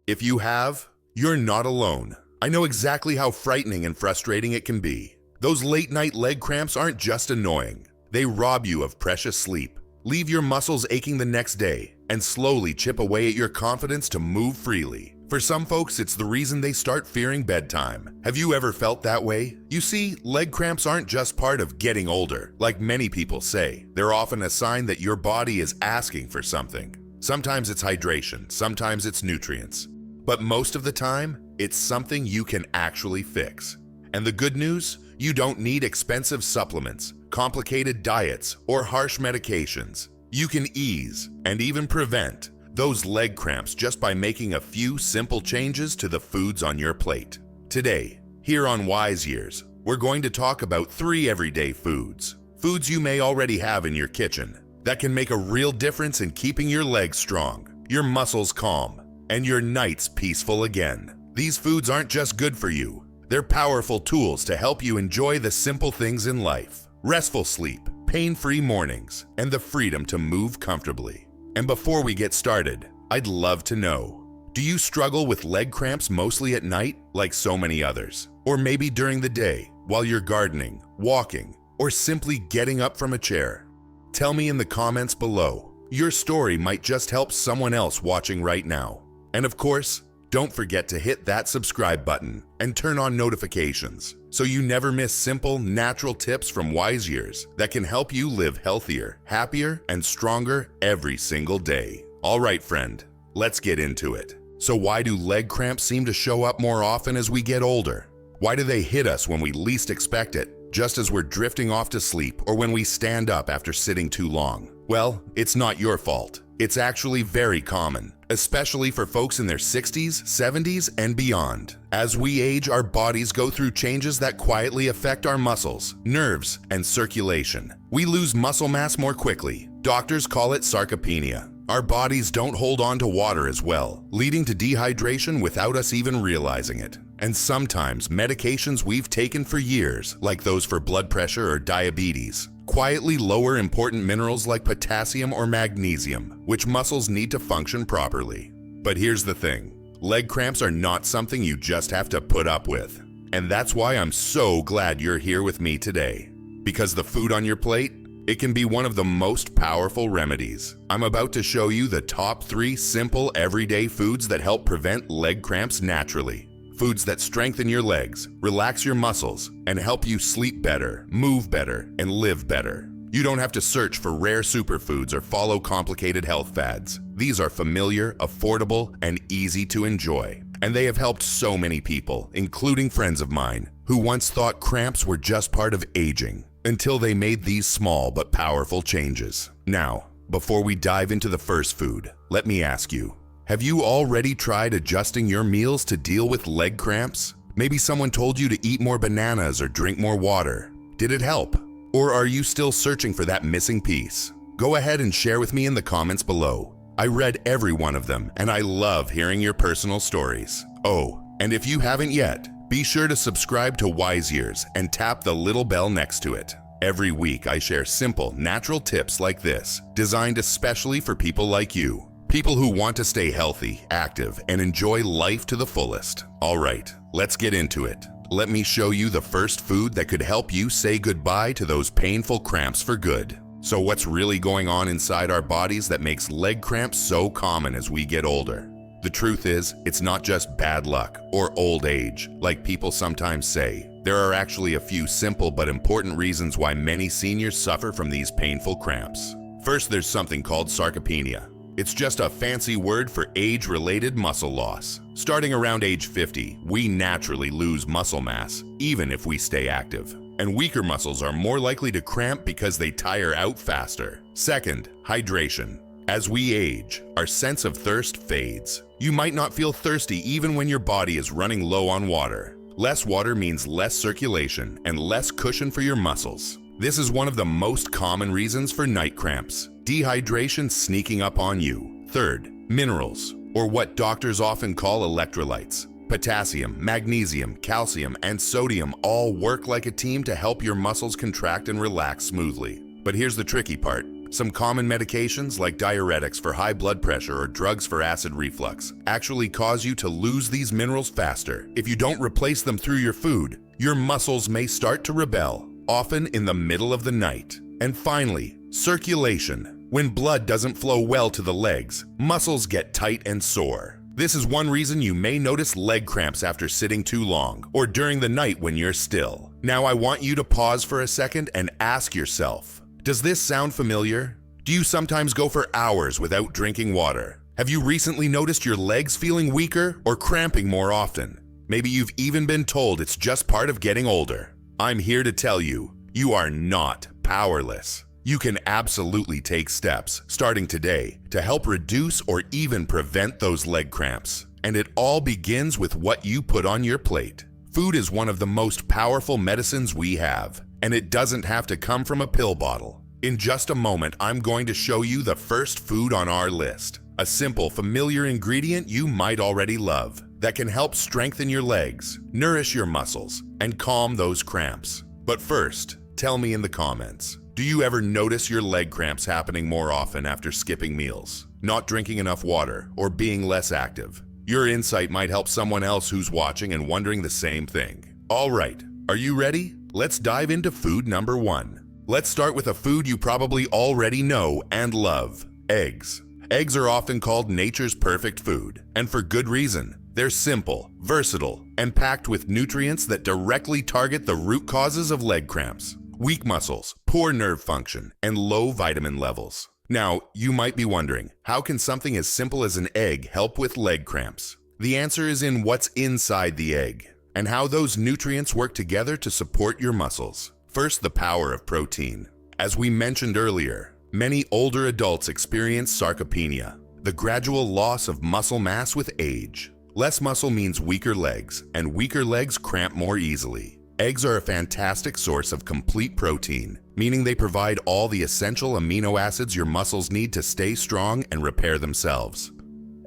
If you have, you're not alone. I know exactly how frightening and frustrating it can be. Those late-night leg cramps aren't just annoying. They rob you of precious sleep, leave your muscles aching the next day, and slowly chip away at your confidence to move freely. For some folks, it's the reason they start fearing bedtime. Have you ever felt that way? You see, leg cramps aren't just part of getting older, like many people say. They're often a sign that your body is asking for something. Sometimes it's hydration, sometimes it's nutrients. But most of the time, it's something you can actually fix. And the good news? You don't need expensive supplements, complicated diets, or harsh medications. You can ease and even prevent those leg cramps just by making a few simple changes to the foods on your plate. Today, here on Wise Years, we're going to talk about 3 everyday foods. Foods you may already have in your kitchen that can make a real difference in keeping your legs strong, your muscles calm, and your nights peaceful again. These foods aren't just good for you. They're powerful tools to help you enjoy the simple things in life. Restful sleep, pain-free mornings, and the freedom to move comfortably. And before we get started, I'd love to know, do you struggle with leg cramps mostly at night, like so many others? Or maybe during the day, while you're gardening, walking, or simply getting up from a chair? Tell me in the comments below. Your story might just help someone else watching right now. And of course, don't forget to hit that subscribe button and turn on notifications so you never miss simple, natural tips from Wise Years that can help you live healthier, happier, and stronger every single day. All right, friend, let's get into it. So why do leg cramps seem to show up more often as we get older? Why do they hit us when we least expect it, just as we're drifting off to sleep or when we stand up after sitting too long? Well, it's not your fault. It's actually very common, especially for folks in their 60s, 70s, and beyond. As we age, our bodies go through changes that quietly affect our muscles, nerves, and circulation. We lose muscle mass more quickly. Doctors call it sarcopenia. Our bodies don't hold on to water as well, leading to dehydration without us even realizing it. And sometimes medications we've taken for years, like those for blood pressure or diabetes, quietly lower important minerals like potassium or magnesium, which muscles need to function properly. But here's the thing, leg cramps are not something you just have to put up with. And that's why I'm so glad you're here with me today. Because the food on your plate, it can be one of the most powerful remedies. I'm about to show you the top 3 simple everyday foods that help prevent leg cramps naturally. Foods that strengthen your legs, relax your muscles, and help you sleep better, move better, and live better. You don't have to search for rare superfoods or follow complicated health fads. These are familiar, affordable, and easy to enjoy. And they have helped so many people, including friends of mine, who once thought cramps were just part of aging, until they made these small but powerful changes. Now, before we dive into the first food, let me ask you, have you already tried adjusting your meals to deal with leg cramps? Maybe someone told you to eat more bananas or drink more water. Did it help? Or are you still searching for that missing piece? Go ahead and share with me in the comments below. I read every one of them, and I love hearing your personal stories. Oh, and if you haven't yet, be sure to subscribe to Wise Years and tap the little bell next to it. Every week I share simple, natural tips like this, designed especially for people like you. People who want to stay healthy, active, and enjoy life to the fullest. All right, let's get into it. Let me show you the first food that could help you say goodbye to those painful cramps for good. So what's really going on inside our bodies that makes leg cramps so common as we get older? The truth is, it's not just bad luck or old age, like people sometimes say. There are actually a few simple but important reasons why many seniors suffer from these painful cramps. First, there's something called sarcopenia. It's just a fancy word for age-related muscle loss. Starting around age 50, we naturally lose muscle mass, even if we stay active. And weaker muscles are more likely to cramp because they tire out faster. Second, hydration. As we age, our sense of thirst fades. You might not feel thirsty even when your body is running low on water. Less water means less circulation and less cushion for your muscles. This is one of the most common reasons for night cramps. Dehydration sneaking up on you. Third, minerals, or what doctors often call electrolytes. Potassium, magnesium, calcium, and sodium all work like a team to help your muscles contract and relax smoothly. But here's the tricky part. Some common medications like diuretics for high blood pressure or drugs for acid reflux actually cause you to lose these minerals faster. If you don't replace them through your food, your muscles may start to rebel, often in the middle of the night. And finally, circulation. When blood doesn't flow well to the legs, muscles get tight and sore. This is one reason you may notice leg cramps after sitting too long or during the night when you're still. Now I want you to pause for a second and ask yourself, does this sound familiar? Do you sometimes go for hours without drinking water? Have you recently noticed your legs feeling weaker or cramping more often? Maybe you've even been told it's just part of getting older. I'm here to tell you, you are not powerless. You can absolutely take steps, starting today, to help reduce or even prevent those leg cramps. And it all begins with what you put on your plate. Food is one of the most powerful medicines we have, and it doesn't have to come from a pill bottle. In just a moment, I'm going to show you the first food on our list. A simple, familiar ingredient you might already love that can help strengthen your legs, nourish your muscles, and calm those cramps. But first, tell me in the comments, do you ever notice your leg cramps happening more often after skipping meals, not drinking enough water, or being less active? Your insight might help someone else who's watching and wondering the same thing. All right, are you ready? Let's dive into food number 1. Let's start with a food you probably already know and love, eggs. Eggs are often called nature's perfect food, and for good reason. They're simple, versatile, and packed with nutrients that directly target the root causes of leg cramps. Weak muscles, poor nerve function, and low vitamin levels. Now, you might be wondering, how can something as simple as an egg help with leg cramps? The answer is in what's inside the egg, and how those nutrients work together to support your muscles. First, the power of protein. As we mentioned earlier, many older adults experience sarcopenia, the gradual loss of muscle mass with age. Less muscle means weaker legs, and weaker legs cramp more easily. Eggs are a fantastic source of complete protein, meaning they provide all the essential amino acids your muscles need to stay strong and repair themselves.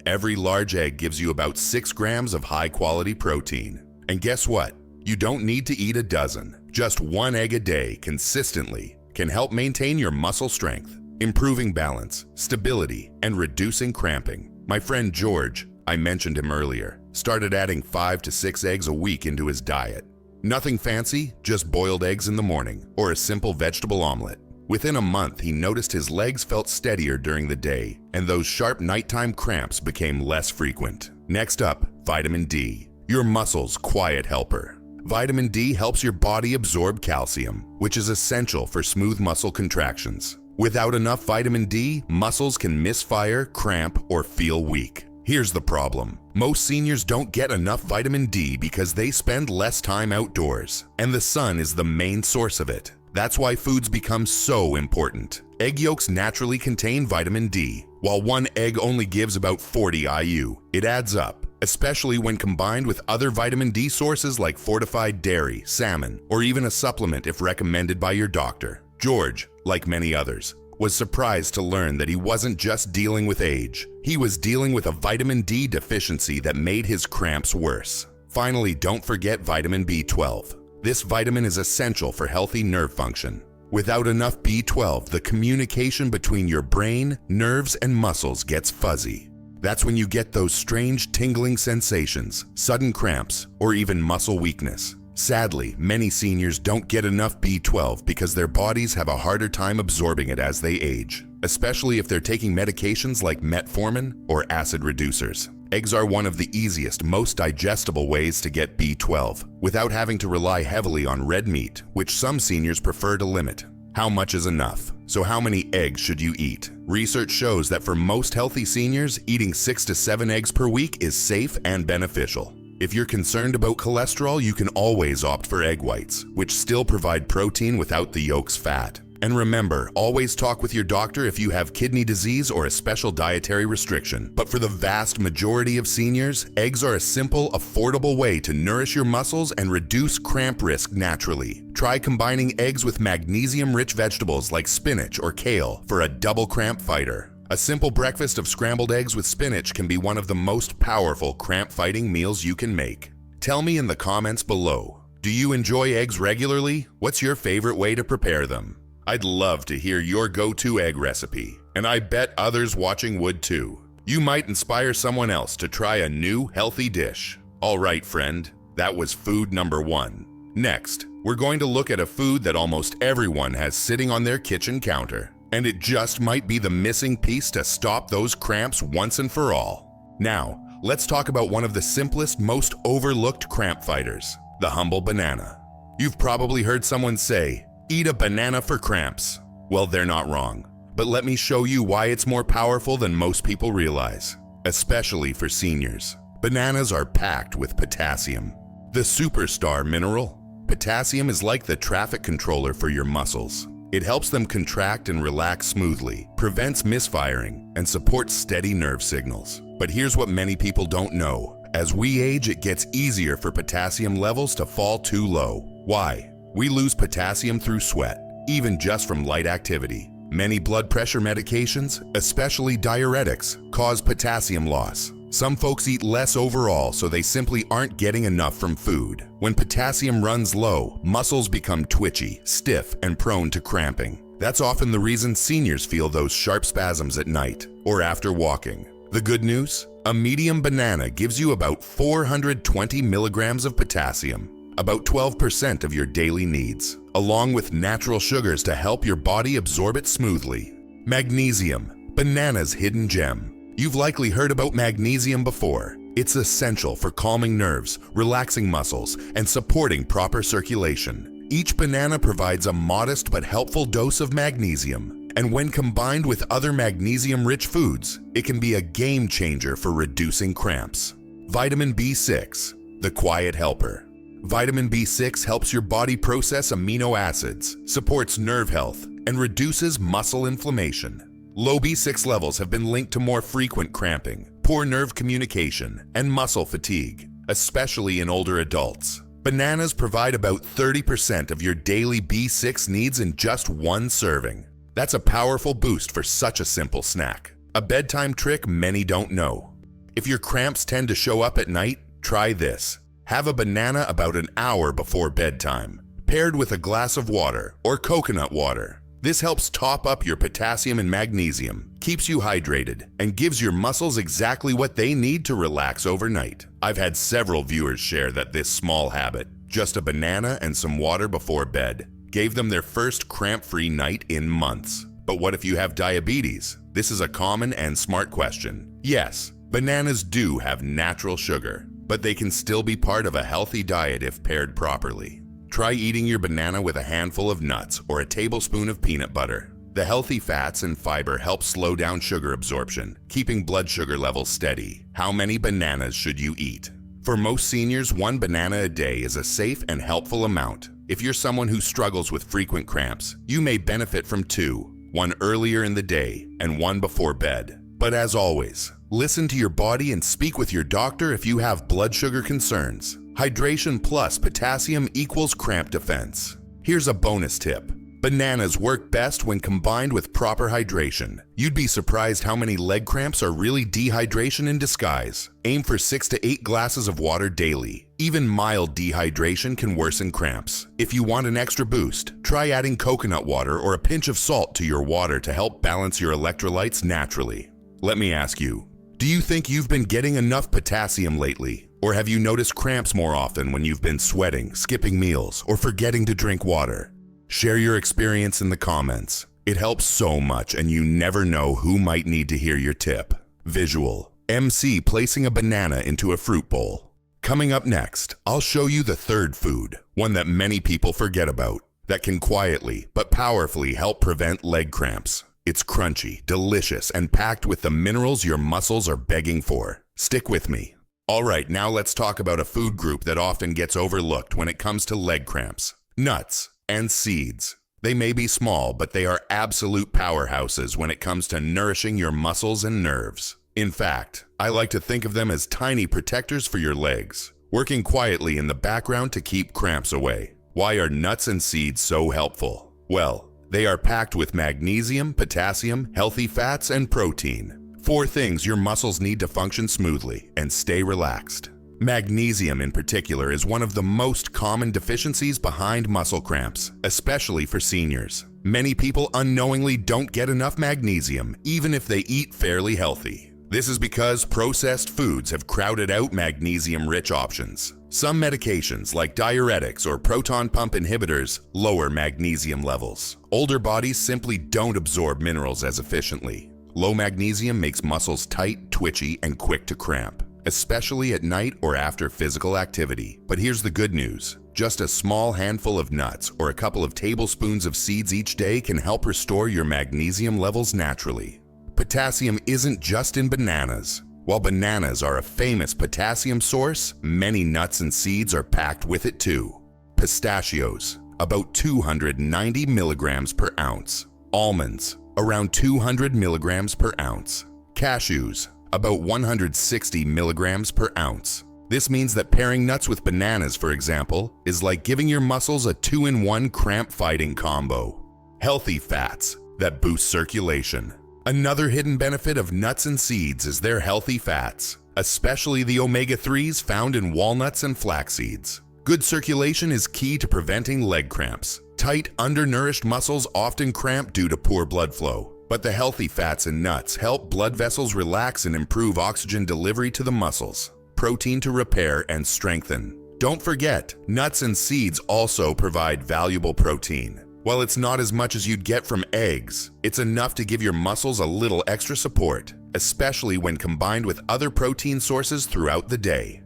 Every large egg gives you about 6 grams of high-quality protein. And guess what? You don't need to eat a dozen. Just 1 egg a day consistently can help maintain your muscle strength, improving balance, stability, and reducing cramping. My friend George, I mentioned him earlier, started adding 5 to 6 eggs a week into his diet. Nothing fancy, just boiled eggs in the morning or a simple vegetable omelet. Within a month, he noticed his legs felt steadier during the day, and those sharp nighttime cramps became less frequent. Next up, vitamin D, your muscles' quiet helper. Vitamin D helps your body absorb calcium, which is essential for smooth muscle contractions. Without enough vitamin D, muscles can misfire, cramp, or feel weak. Here's the problem. Most seniors don't get enough vitamin D because they spend less time outdoors, and the sun is the main source of it. That's why foods become so important. Egg yolks naturally contain vitamin D, while 1 egg only gives about 40 IU. It adds up, especially when combined with other vitamin D sources like fortified dairy, salmon, or even a supplement if recommended by your doctor. George, like many others, was surprised to learn that he wasn't just dealing with age. He was dealing with a vitamin D deficiency that made his cramps worse. Finally, don't forget vitamin B12. This vitamin is essential for healthy nerve function. Without enough B12, the communication between your brain, nerves, and muscles gets fuzzy. That's when you get those strange tingling sensations, sudden cramps, or even muscle weakness. Sadly, many seniors don't get enough B12 because their bodies have a harder time absorbing it as they age, especially if they're taking medications like metformin or acid reducers. Eggs are one of the easiest, most digestible ways to get B12 without having to rely heavily on red meat, which some seniors prefer to limit. How much is enough? So how many eggs should you eat? Research shows that for most healthy seniors, eating 6 to 7 eggs per week is safe and beneficial. If you're concerned about cholesterol, you can always opt for egg whites, which still provide protein without the yolk's fat. And remember, always talk with your doctor if you have kidney disease or a special dietary restriction. But for the vast majority of seniors, eggs are a simple, affordable way to nourish your muscles and reduce cramp risk naturally. Try combining eggs with magnesium-rich vegetables like spinach or kale for a double cramp fighter. A simple breakfast of scrambled eggs with spinach can be one of the most powerful cramp-fighting meals you can make. Tell me in the comments below, do you enjoy eggs regularly? What's your favorite way to prepare them? I'd love to hear your go-to egg recipe, and I bet others watching would too. You might inspire someone else to try a new, healthy dish. All right, friend, that was food number 1. Next, we're going to look at a food that almost everyone has sitting on their kitchen counter, and it just might be the missing piece to stop those cramps once and for all. Now, let's talk about one of the simplest, most overlooked cramp fighters, the humble banana. You've probably heard someone say, "Eat a banana for cramps." Well, they're not wrong. But let me show you why it's more powerful than most people realize, especially for seniors. Bananas are packed with potassium, the superstar mineral. Potassium is like the traffic controller for your muscles. It helps them contract and relax smoothly, prevents misfiring, and supports steady nerve signals. But here's what many people don't know. As we age, it gets easier for potassium levels to fall too low. Why? We lose potassium through sweat, even just from light activity. Many blood pressure medications, especially diuretics, cause potassium loss. Some folks eat less overall, so they simply aren't getting enough from food. When potassium runs low, muscles become twitchy, stiff, and prone to cramping. That's often the reason seniors feel those sharp spasms at night or after walking. The good news? A medium banana gives you about 420 milligrams of potassium, about 12% of your daily needs, along with natural sugars to help your body absorb it smoothly. Magnesium, banana's hidden gem. You've likely heard about magnesium before. It's essential for calming nerves, relaxing muscles, and supporting proper circulation. Each banana provides a modest but helpful dose of magnesium, and when combined with other magnesium-rich foods, it can be a game changer for reducing cramps. Vitamin B6, the quiet helper. Vitamin B6 helps your body process amino acids, supports nerve health, and reduces muscle inflammation. Low B6 levels have been linked to more frequent cramping, poor nerve communication, and muscle fatigue, especially in older adults. Bananas provide about 30% of your daily B6 needs in just one serving. That's a powerful boost for such a simple snack. A bedtime trick many don't know. If your cramps tend to show up at night, try this. Have a banana about an hour before bedtime, paired with a glass of water or coconut water. This helps top up your potassium and magnesium, keeps you hydrated, and gives your muscles exactly what they need to relax overnight. I've had several viewers share that this small habit, just a banana and some water before bed, gave them their first cramp-free night in months. But what if you have diabetes? This is a common and smart question. Yes, bananas do have natural sugar, but they can still be part of a healthy diet if paired properly. Try eating your banana with a handful of nuts or a tablespoon of peanut butter. The healthy fats and fiber help slow down sugar absorption, keeping blood sugar levels steady. How many bananas should you eat? For most seniors, 1 banana a day is a safe and helpful amount. If you're someone who struggles with frequent cramps, you may benefit from 2, one earlier in the day and 1 before bed. But as always, listen to your body and speak with your doctor if you have blood sugar concerns. Hydration plus potassium equals cramp defense. Here's a bonus tip. Bananas work best when combined with proper hydration. You'd be surprised how many leg cramps are really dehydration in disguise. Aim for 6 to 8 glasses of water daily. Even mild dehydration can worsen cramps. If you want an extra boost, try adding coconut water or a pinch of salt to your water to help balance your electrolytes naturally. Let me ask you, do you think you've been getting enough potassium lately? Or have you noticed cramps more often when you've been sweating, skipping meals, or forgetting to drink water? Share your experience in the comments. It helps so much, and you never know who might need to hear your tip. Visual. MC placing a banana into a fruit bowl. Coming up next, I'll show you the third food, one that many people forget about, that can quietly but powerfully help prevent leg cramps. It's crunchy, delicious, and packed with the minerals your muscles are begging for. Stick with me. All right, now let's talk about a food group that often gets overlooked when it comes to leg cramps. Nuts and seeds. They may be small, but they are absolute powerhouses when it comes to nourishing your muscles and nerves. In fact, I like to think of them as tiny protectors for your legs, working quietly in the background to keep cramps away. Why are nuts and seeds so helpful? Well, they are packed with magnesium, potassium, healthy fats, and protein. 4 things your muscles need to function smoothly and stay relaxed. Magnesium in particular is one of the most common deficiencies behind muscle cramps, especially for seniors. Many people unknowingly don't get enough magnesium, even if they eat fairly healthy. This is because processed foods have crowded out magnesium-rich options. Some medications, like diuretics or proton pump inhibitors, lower magnesium levels. Older bodies simply don't absorb minerals as efficiently. Low magnesium makes muscles tight, twitchy, and quick to cramp, especially at night or after physical activity. But here's the good news. Just a small handful of nuts or a couple of tablespoons of seeds each day can help restore your magnesium levels naturally. Potassium isn't just in bananas. While bananas are a famous potassium source, many nuts and seeds are packed with it too. Pistachios, about 290 milligrams per ounce. Almonds, around 200 milligrams per ounce. Cashews, about 160 milligrams per ounce. This means that pairing nuts with bananas, for example, is like giving your muscles a 2-in-1 cramp-fighting combo. Healthy fats that boost circulation. Another hidden benefit of nuts and seeds is their healthy fats, especially the omega-3s found in walnuts and flax seeds. Good circulation is key to preventing leg cramps. Tight, undernourished muscles often cramp due to poor blood flow, but the healthy fats in nuts help blood vessels relax and improve oxygen delivery to the muscles, protein to repair and strengthen. Don't forget, nuts and seeds also provide valuable protein. While it's not as much as you'd get from eggs, it's enough to give your muscles a little extra support, especially when combined with other protein sources throughout the day.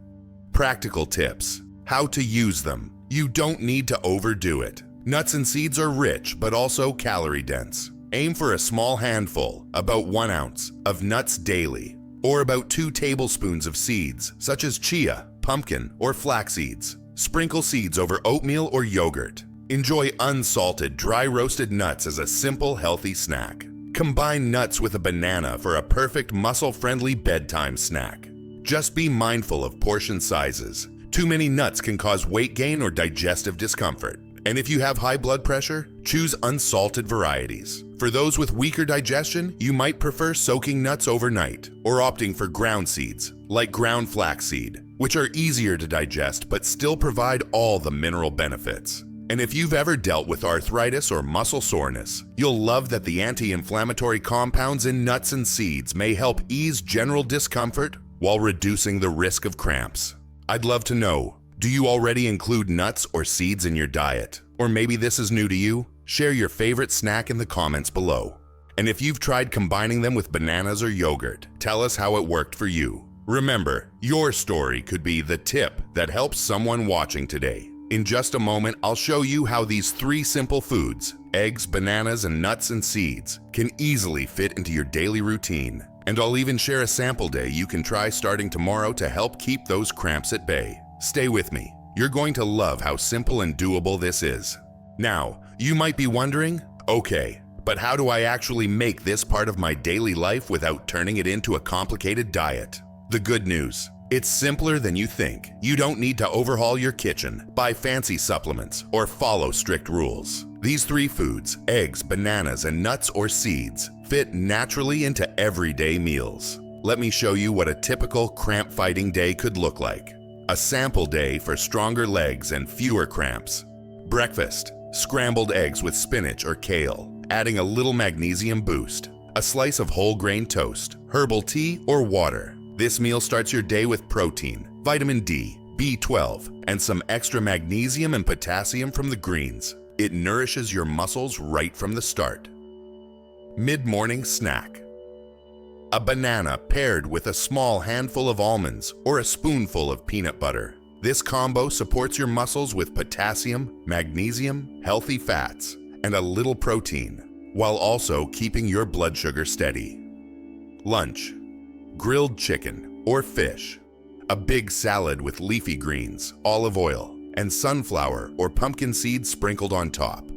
Practical tips: how to use them. You don't need to overdo it. Nuts and seeds are rich, but also calorie dense. Aim for a small handful, about 1 ounce, of nuts daily, or about 2 tablespoons of seeds, such as chia, pumpkin, or flax seeds. Sprinkle seeds over oatmeal or yogurt. Enjoy unsalted, dry roasted nuts as a simple, healthy snack. Combine nuts with a banana for a perfect muscle-friendly bedtime snack. Just be mindful of portion sizes. Too many nuts can cause weight gain or digestive discomfort. And if you have high blood pressure, choose unsalted varieties. For those with weaker digestion, you might prefer soaking nuts overnight or opting for ground seeds, like ground flaxseed, which are easier to digest but still provide all the mineral benefits. And if you've ever dealt with arthritis or muscle soreness, you'll love that the anti-inflammatory compounds in nuts and seeds may help ease general discomfort while reducing the risk of cramps. I'd love to know, do you already include nuts or seeds in your diet? Or maybe this is new to you? Share your favorite snack in the comments below. And if you've tried combining them with bananas or yogurt, tell us how it worked for you. Remember, your story could be the tip that helps someone watching today. In just a moment, I'll show you how these 3 simple foods, eggs, bananas, and nuts and seeds, can easily fit into your daily routine. And I'll even share a sample day you can try starting tomorrow to help keep those cramps at bay. Stay with me. You're going to love how simple and doable this is. Now, you might be wondering, okay, but how do I actually make this part of my daily life without turning it into a complicated diet? The good news: it's simpler than you think. You don't need to overhaul your kitchen, buy fancy supplements, or follow strict rules. These 3 foods, eggs, bananas, and nuts or seeds, fit naturally into everyday meals. Let me show you what a typical cramp-fighting day could look like. A sample day for stronger legs and fewer cramps. Breakfast: scrambled eggs with spinach or kale, adding a little magnesium boost. A slice of whole grain toast, herbal tea, or water. This meal starts your day with protein, vitamin D, B12, and some extra magnesium and potassium from the greens. It nourishes your muscles right from the start. Mid-morning snack: a banana paired with a small handful of almonds or a spoonful of peanut butter. This combo supports your muscles with potassium, magnesium, healthy fats, and a little protein, while also keeping your blood sugar steady. Lunch: grilled chicken or fish, a big salad with leafy greens, olive oil, and sunflower or pumpkin seeds sprinkled on top,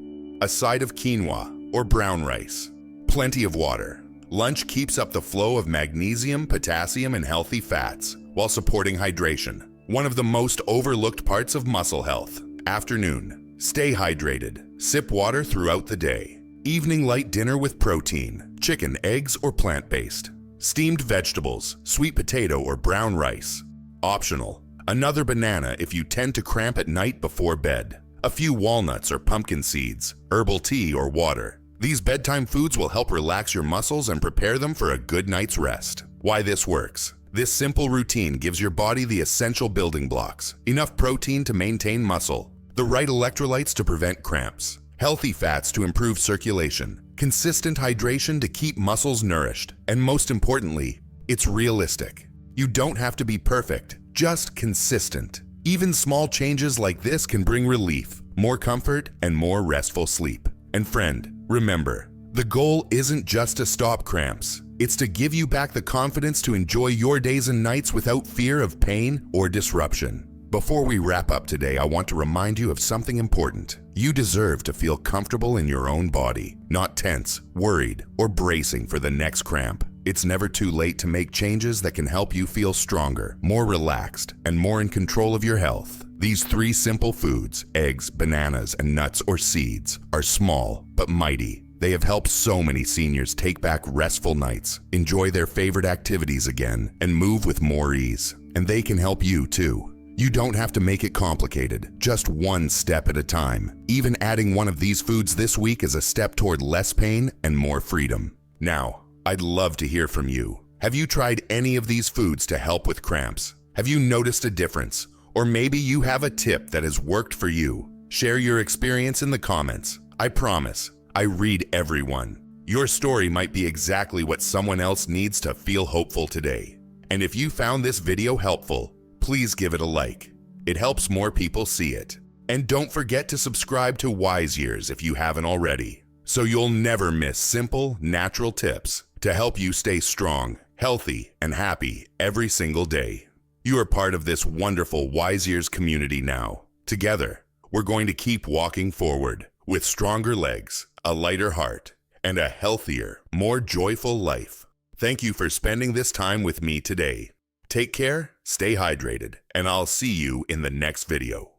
a side of quinoa or brown rice, plenty of water. Lunch keeps up the flow of magnesium, potassium, and healthy fats while supporting hydration, one of the most overlooked parts of muscle health. Afternoon: stay hydrated, sip water throughout the day. Evening light dinner with protein, chicken, eggs, or plant-based. Steamed vegetables, sweet potato or brown rice. Optional: Another banana if you tend to cramp at night before bed. A few walnuts or pumpkin seeds, herbal tea or water. These bedtime foods will help relax your muscles and prepare them for a good night's rest. Why this works. This simple routine gives your body the essential building blocks, enough protein to maintain muscle, the right electrolytes to prevent cramps, healthy fats to improve circulation, consistent hydration to keep muscles nourished, and most importantly, it's realistic. You don't have to be perfect, just consistent. Even small changes like this can bring relief, more comfort, and more restful sleep. And friend, remember, the goal isn't just to stop cramps. It's to give you back the confidence to enjoy your days and nights without fear of pain or disruption. Before we wrap up today, I want to remind you of something important. You deserve to feel comfortable in your own body, not tense, worried, or bracing for the next cramp. It's never too late to make changes that can help you feel stronger, more relaxed, and more in control of your health. These 3 simple foods, eggs, bananas, and nuts or seeds, are small but mighty. They have helped so many seniors take back restful nights, enjoy their favorite activities again, and move with more ease. And they can help you too. You don't have to make it complicated, just one step at a time. Even adding one of these foods this week is a step toward less pain and more freedom. Now, I'd love to hear from you. Have you tried any of these foods to help with cramps? Have you noticed a difference? Or maybe you have a tip that has worked for you. Share your experience in the comments. I promise, I read everyone. Your story might be exactly what someone else needs to feel hopeful today. And if you found this video helpful, please give it a like. It helps more people see it. And don't forget to subscribe to Wise Years if you haven't already, so you'll never miss simple, natural tips to help you stay strong, healthy, and happy every single day. You are part of this wonderful Wise Years community now. Together, we're going to keep walking forward with stronger legs, a lighter heart, and a healthier, more joyful life. Thank you for spending this time with me today. Take care, stay hydrated, and I'll see you in the next video.